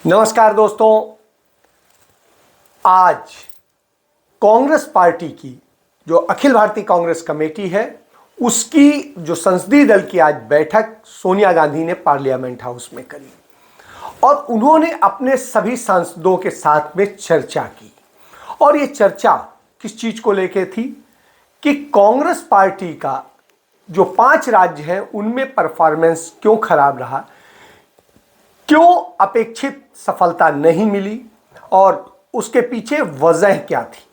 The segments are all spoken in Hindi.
नमस्कार दोस्तों। आज कांग्रेस पार्टी की जो अखिल भारतीय कांग्रेस कमेटी है उसकी जो संसदीय दल की आज बैठक सोनिया गांधी ने पार्लियामेंट हाउस में करी और उन्होंने अपने सभी सांसदों के साथ में चर्चा की। और ये चर्चा किस चीज को लेके थी कि कांग्रेस पार्टी का जो 5 राज्य हैं उनमें परफॉर्मेंस क्यों खराब रहा, क्यों अपेक्षित सफलता नहीं मिली और उसके पीछे वजह क्या थी।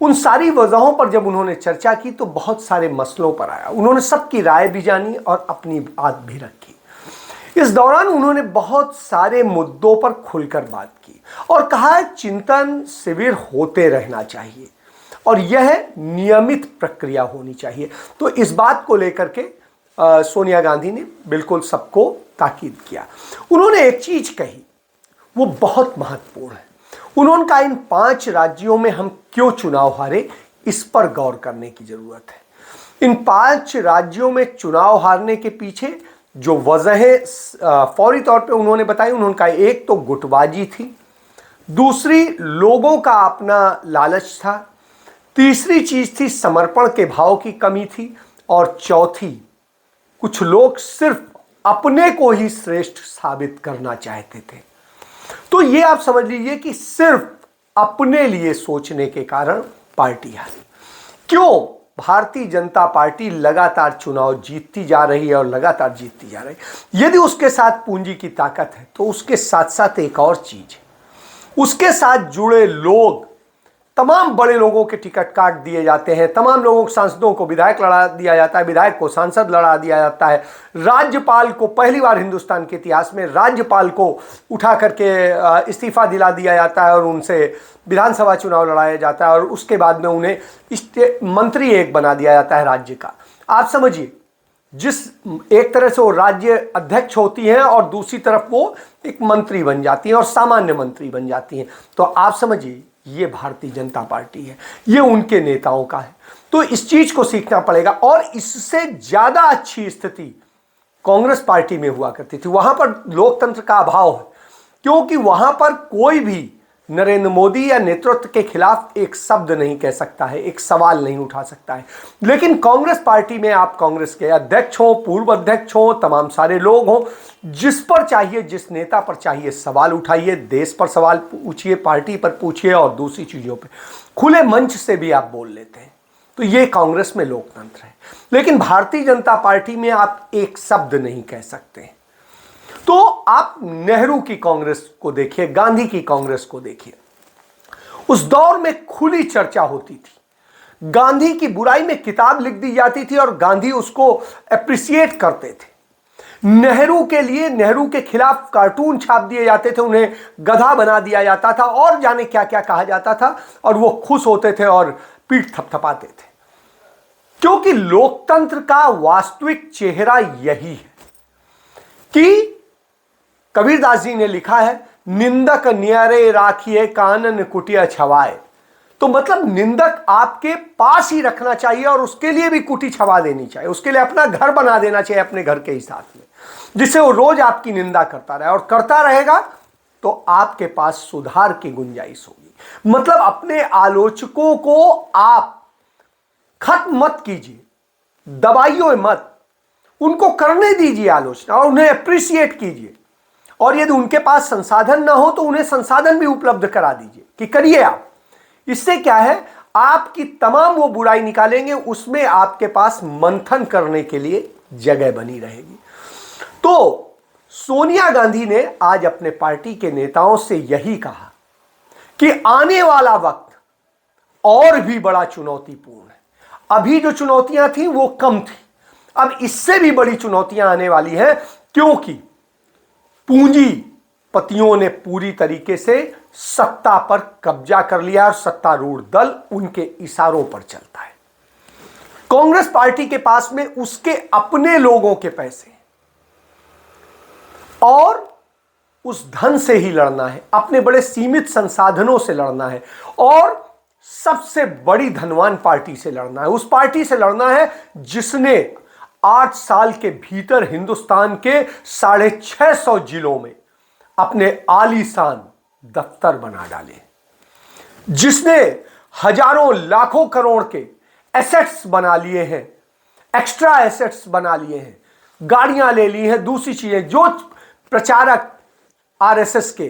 उन सारी वजहों पर जब उन्होंने चर्चा की तो बहुत सारे मसलों पर आया। उन्होंने सबकी राय भी जानी और अपनी बात भी रखी। इस दौरान उन्होंने बहुत सारे मुद्दों पर खुलकर बात की और कहा चिंतन शिविर होते रहना चाहिए और यह नियमित प्रक्रिया होनी चाहिए। तो इस बात को लेकर के सोनिया गांधी ने बिल्कुल सबको ताकीद किया। उन्होंने एक चीज कही वो बहुत महत्वपूर्ण है। उन्होंने कहा इन 5 राज्यों में हम क्यों चुनाव हारे इस पर गौर करने की जरूरत है। इन 5 राज्यों में चुनाव हारने के पीछे जो वजहें फौरी तौर पे उन्होंने बताई। उन्होंने कहा एक तो गुटबाजी थी, दूसरी लोगों का अपना लालच था, तीसरी चीज थी समर्पण के भाव की कमी थी और चौथी कुछ लोग सिर्फ अपने को ही श्रेष्ठ साबित करना चाहते थे। तो ये आप समझ लीजिए कि सिर्फ अपने लिए सोचने के कारण पार्टी हारी। क्यों भारतीय जनता पार्टी लगातार चुनाव जीतती जा रही है और लगातार जीतती जा रही है। यदि उसके साथ पूंजी की ताकत है तो उसके साथ साथ एक और चीज है, उसके साथ जुड़े लोग, तमाम बड़े लोगों के टिकट काट दिए जाते हैं, तमाम लोगों को, सांसदों को विधायक लड़ा दिया जाता है, विधायक को सांसद लड़ा दिया जाता है, राज्यपाल को पहली बार हिंदुस्तान के इतिहास में राज्यपाल को उठा करके इस्तीफा दिला दिया जाता है और उनसे विधानसभा चुनाव लड़ाया जाता है और उसके बाद में उन्हें मंत्री एक बना दिया जाता है राज्य का। आप समझिए, जिस एक तरह से वो राज्य अध्यक्ष होती हैं और दूसरी तरफ वो एक मंत्री बन जाती हैं और सामान्य मंत्री बन जाती हैं। तो आप समझिए ये भारतीय जनता पार्टी है, ये उनके नेताओं का है। तो इस चीज को सीखना पड़ेगा। और इससे ज्यादा अच्छी स्थिति कांग्रेस पार्टी में हुआ करती थी। वहां पर लोकतंत्र का अभाव है क्योंकि वहां पर कोई भी नरेंद्र मोदी या नेतृत्व के खिलाफ एक शब्द नहीं कह सकता है, एक सवाल नहीं उठा सकता है। लेकिन कांग्रेस पार्टी में आप कांग्रेस के अध्यक्ष हो, पूर्व अध्यक्ष हो, तमाम सारे लोग हों, जिस पर चाहिए, जिस नेता पर चाहिए सवाल उठाइए, देश पर सवाल पूछिए, पार्टी पर पूछिए और दूसरी चीजों पर खुले मंच से भी आप बोल लेते हैं। तो ये कांग्रेस में लोकतंत्र है। लेकिन भारतीय जनता पार्टी में आप एक शब्द नहीं कह सकते। तो आप नेहरू की कांग्रेस को देखिए, गांधी की कांग्रेस को देखिए। उस दौर में खुली चर्चा होती थी, गांधी की बुराई में किताब लिख दी जाती थी और गांधी उसको अप्रिशिएट करते थे। नेहरू के लिए, नेहरू के खिलाफ कार्टून छाप दिए जाते थे, उन्हें गधा बना दिया जाता था और जाने क्या क्या कहा जाता था और वो खुश होते थे और पीठ थपथपाते थे। क्योंकि लोकतंत्र का वास्तविक चेहरा यही है कि कबीरदास जी ने लिखा है, निंदक न्यारे राखिए कानन कुटिया छवाए। तो मतलब निंदक आपके पास ही रखना चाहिए और उसके लिए भी कुटी छवा देनी चाहिए, उसके लिए अपना घर बना देना चाहिए अपने घर के हिसाब में, जिससे वो रोज आपकी निंदा करता रहे और करता रहेगा तो आपके पास सुधार की गुंजाइश होगी। मतलब अपने आलोचकों को आप खत्म मत कीजिए, दबाइए मत, उनको करने दीजिए आलोचना और उन्हें अप्रिशिएट कीजिए। और यदि उनके पास संसाधन ना हो तो उन्हें संसाधन भी उपलब्ध करा दीजिए कि करिए आप। इससे क्या है, आपकी तमाम वो बुराई निकालेंगे, उसमें आपके पास मंथन करने के लिए जगह बनी रहेगी। तो सोनिया गांधी ने आज अपने पार्टी के नेताओं से यही कहा कि आने वाला वक्त और भी बड़ा चुनौतीपूर्ण है। अभी जो चुनौतियां थी वो कम थी, अब इससे भी बड़ी चुनौतियां आने वाली हैं क्योंकि पूंजीपतियों ने पूरी तरीके से सत्ता पर कब्जा कर लिया और सत्तारूढ़ दल उनके इशारों पर चलता है। कांग्रेस पार्टी के पास में उसके अपने लोगों के पैसे और उस धन से ही लड़ना है, अपने बड़े सीमित संसाधनों से लड़ना है और सबसे बड़ी धनवान पार्टी से लड़ना है। उस पार्टी से लड़ना है जिसने 8 साल के भीतर हिंदुस्तान के 650 जिलों में अपने आलीशान दफ्तर बना डाले, जिसने हजारों लाखों करोड़ के एसेट्स बना लिए हैं, एक्स्ट्रा एसेट्स बना लिए हैं, गाड़ियां ले ली हैं, दूसरी चीजें। जो प्रचारक आरएसएस के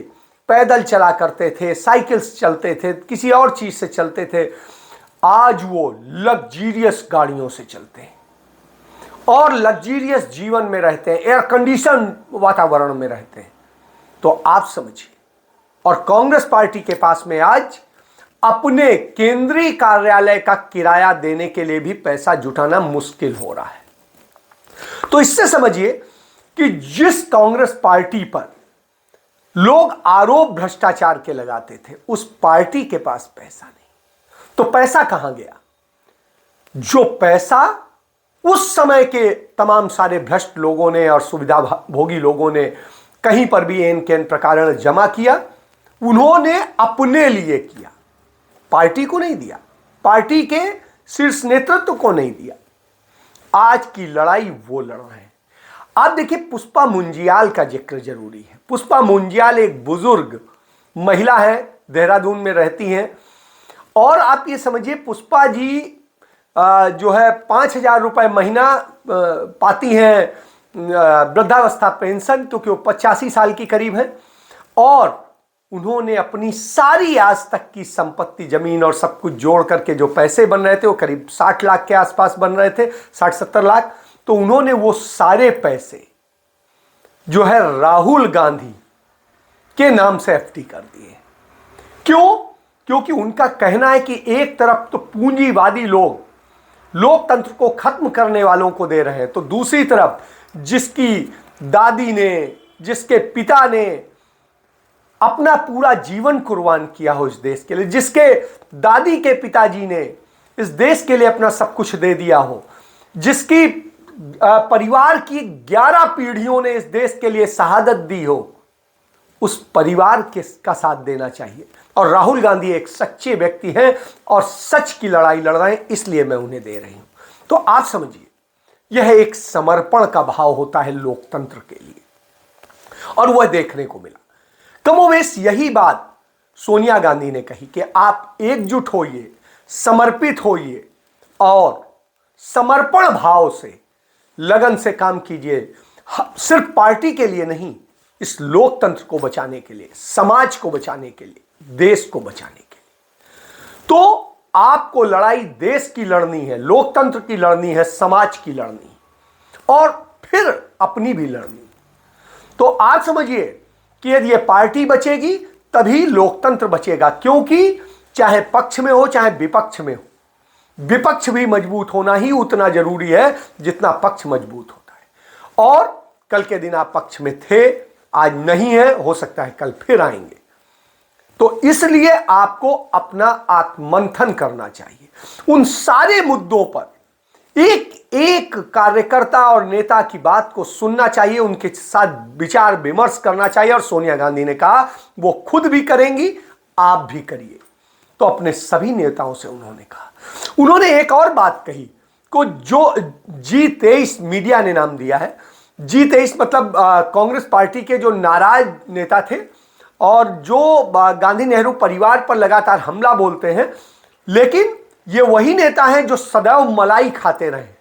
पैदल चला करते थे, साइकिल्स चलते थे, किसी और चीज से चलते थे, आज वो लग्जीरियस गाड़ियों से चलते हैं और लग्जीरियस जीवन में रहते हैं, एयर कंडीशन वातावरण में रहते हैं। तो आप समझिए, और कांग्रेस पार्टी के पास में आज अपने केंद्रीय कार्यालय का किराया देने के लिए भी पैसा जुटाना मुश्किल हो रहा है। तो इससे समझिए कि जिस कांग्रेस पार्टी पर लोग आरोप भ्रष्टाचार के लगाते थे, उस पार्टी के पास पैसा नहीं। तो पैसा कहां गया? जो पैसा उस समय के तमाम सारे भ्रष्ट लोगों ने और सुविधा भोगी लोगों ने कहीं पर भी एन के एन प्रकार जमा किया, उन्होंने अपने लिए किया, पार्टी को नहीं दिया, पार्टी के शीर्ष नेतृत्व को नहीं दिया। आज की लड़ाई वो लड़ रहे हैं। आप देखिए, पुष्पा मुंजियाल का जिक्र जरूरी है। पुष्पा मुंजियाल एक बुजुर्ग महिला है, देहरादून में रहती हैं, और आप ये समझिए पुष्पा जी जो है 5,000 रुपये महीना पाती हैं वृद्धावस्था पेंशन, क्योंकि वो 85 साल की करीब है, और उन्होंने अपनी सारी आज तक की संपत्ति, जमीन और सब कुछ जोड़ करके जो पैसे बन रहे थे वो करीब 60 लाख के आसपास बन रहे थे, 60-70 लाख। तो उन्होंने वो सारे पैसे जो है राहुल गांधी के नाम से एफडी कर दिए। क्यों? क्योंकि उनका कहना है कि एक तरफ तो पूंजीवादी लोग लोकतंत्र को खत्म करने वालों को दे रहे हैं, तो दूसरी तरफ जिसकी दादी ने, जिसके पिता ने अपना पूरा जीवन कुर्बान किया हो इस देश के लिए, जिसके दादी के पिताजी ने इस देश के लिए अपना सब कुछ दे दिया हो, जिसकी परिवार की 11 पीढ़ियों ने इस देश के लिए शहादत दी हो, उस परिवार के का साथ देना चाहिए। और राहुल गांधी एक सच्चे व्यक्ति हैं और सच की लड़ाई लड़ रहे हैं, इसलिए मैं उन्हें दे रही हूं। तो आप समझिए, यह एक समर्पण का भाव होता है लोकतंत्र के लिए, और वह देखने को मिला। कमोवेश यही बात सोनिया गांधी ने कही कि आप एकजुट होइए, समर्पित होइए और समर्पण भाव से, लगन से काम कीजिए, सिर्फ पार्टी के लिए नहीं, इस लोकतंत्र को बचाने के लिए, समाज को बचाने के लिए, देश को बचाने के लिए। तो आपको लड़ाई देश की लड़नी है, लोकतंत्र की लड़नी है, समाज की लड़नी, और फिर अपनी भी लड़नी। तो आज समझिए कि यदि ये पार्टी बचेगी तभी लोकतंत्र बचेगा, क्योंकि चाहे पक्ष में हो चाहे विपक्ष में हो, विपक्ष भी मजबूत होना ही उतना जरूरी है जितना पक्ष मजबूत होता है। और कल के दिन आप पक्ष में थे, आज नहीं है, हो सकता है कल फिर आएंगे। तो इसलिए आपको अपना आत्ममंथन करना चाहिए, उन सारे मुद्दों पर एक एक कार्यकर्ता और नेता की बात को सुनना चाहिए, उनके साथ विचार विमर्श करना चाहिए। और सोनिया गांधी ने कहा वो खुद भी करेंगी, आप भी करिए। तो अपने सभी नेताओं से उन्होंने कहा। उन्होंने एक और बात कही को जो G23 मीडिया ने नाम दिया है। G23 मतलब कांग्रेस पार्टी के जो नाराज नेता थे और जो गांधी नेहरू परिवार पर लगातार हमला बोलते हैं, लेकिन ये वही नेता हैं जो सदैव मलाई खाते रहे।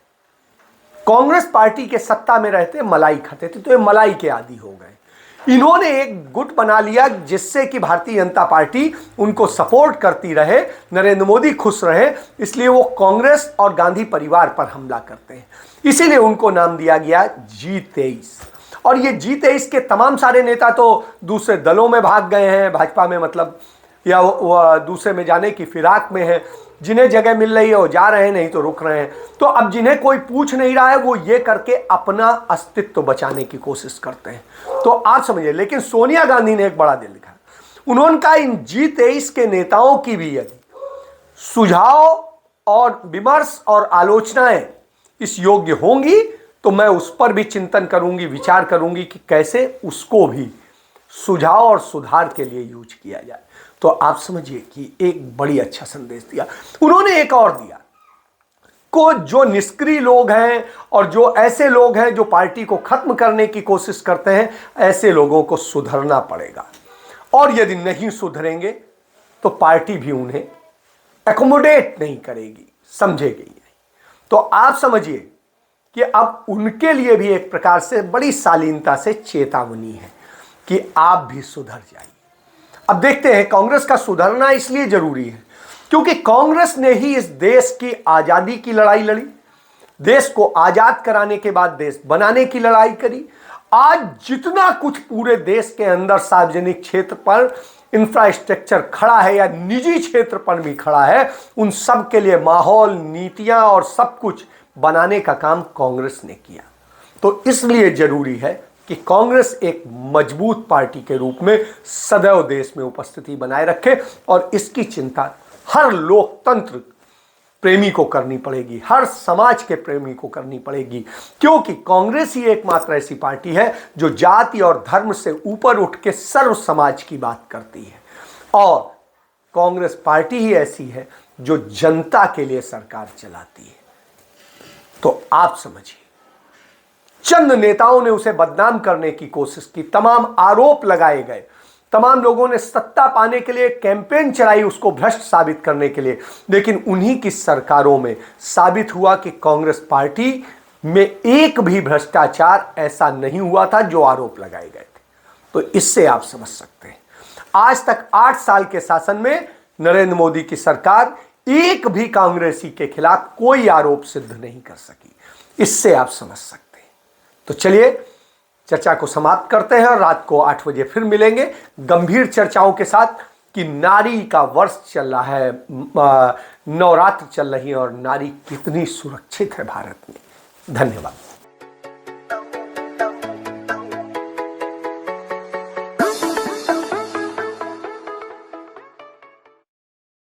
कांग्रेस पार्टी के सत्ता में रहते मलाई खाते थे, तो ये मलाई के आदी हो गए। इन्होंने एक गुट बना लिया जिससे कि भारतीय जनता पार्टी उनको सपोर्ट करती रहे, नरेंद्र मोदी खुश रहे, इसलिए वो कांग्रेस और गांधी परिवार पर हमला करते हैं। इसीलिए उनको नाम दिया गया G23। और ये G23 के तमाम सारे नेता तो दूसरे दलों में भाग गए हैं, भाजपा में मतलब, या वो दूसरे में जाने की फिराक में है। जिन्हें जगह मिल रही है वो जा रहे हैं, नहीं तो रुक रहे हैं। तो अब जिन्हें कोई पूछ नहीं रहा है वो ये करके अपना अस्तित्व बचाने की कोशिश करते हैं। तो आप समझिए, लेकिन सोनिया गांधी ने एक बड़ा दिल दिखा। उन्होंने कहा इन G23 के नेताओं की भी यदि सुझाव और विमर्श और आलोचनाएं इस योग्य होंगी तो मैं उस पर भी चिंतन करूंगी, विचार करूंगी कि कैसे उसको भी सुझाव और सुधार के लिए यूज किया जाए। तो आप समझिए कि एक बड़ी अच्छा संदेश दिया। उन्होंने एक और दिया को जो निष्क्रिय लोग हैं और जो ऐसे लोग हैं जो पार्टी को खत्म करने की कोशिश करते हैं, ऐसे लोगों को सुधरना पड़ेगा। और यदि नहीं सुधरेंगे तो पार्टी भी उन्हें एकोमोडेट नहीं करेगी, समझेगी नहीं। तो आप समझिए कि अब उनके लिए भी एक प्रकार से बड़ी शालीनता से चेतावनी है कि आप भी सुधर जाइए। अब देखते हैं, कांग्रेस का सुधरना इसलिए जरूरी है क्योंकि कांग्रेस ने ही इस देश की आजादी की लड़ाई लड़ी, देश को आजाद कराने के बाद देश बनाने की लड़ाई करी। आज जितना कुछ पूरे देश के अंदर सार्वजनिक क्षेत्र पर इंफ्रास्ट्रक्चर खड़ा है या निजी क्षेत्र पर भी खड़ा है, उन सब के लिए माहौल, नीतियां और सब कुछ बनाने का काम कांग्रेस ने किया। तो इसलिए जरूरी है कि कांग्रेस एक मजबूत पार्टी के रूप में सदैव देश में उपस्थिति बनाए रखे और इसकी चिंता हर लोकतंत्र प्रेमी को करनी पड़ेगी, हर समाज के प्रेमी को करनी पड़ेगी, क्योंकि कांग्रेस ही एकमात्र ऐसी पार्टी है जो जाति और धर्म से ऊपर उठ के सर्व समाज की बात करती है। और कांग्रेस पार्टी ही ऐसी है जो जनता के लिए सरकार चलाती है। तो आप समझिए, चंद नेताओं ने उसे बदनाम करने की कोशिश की, तमाम आरोप लगाए गए, तमाम लोगों ने सत्ता पाने के लिए कैंपेन चलाई उसको भ्रष्ट साबित करने के लिए, लेकिन उन्हीं की सरकारों में साबित हुआ कि कांग्रेस पार्टी में एक भी भ्रष्टाचार ऐसा नहीं हुआ था जो आरोप लगाए गए थे। तो इससे आप समझ सकते हैं, आज तक 8 साल के शासन में नरेंद्र मोदी की सरकार एक भी कांग्रेसी के खिलाफ कोई आरोप सिद्ध नहीं कर सकी। इससे आप समझ सकते हैं। तो चलिए चर्चा को समाप्त करते हैं और रात को 8 बजे फिर मिलेंगे गंभीर चर्चाओं के साथ कि नारी का वर्ष चल रहा है, नवरात्र चल रही है और नारी कितनी सुरक्षित है भारत में। धन्यवाद।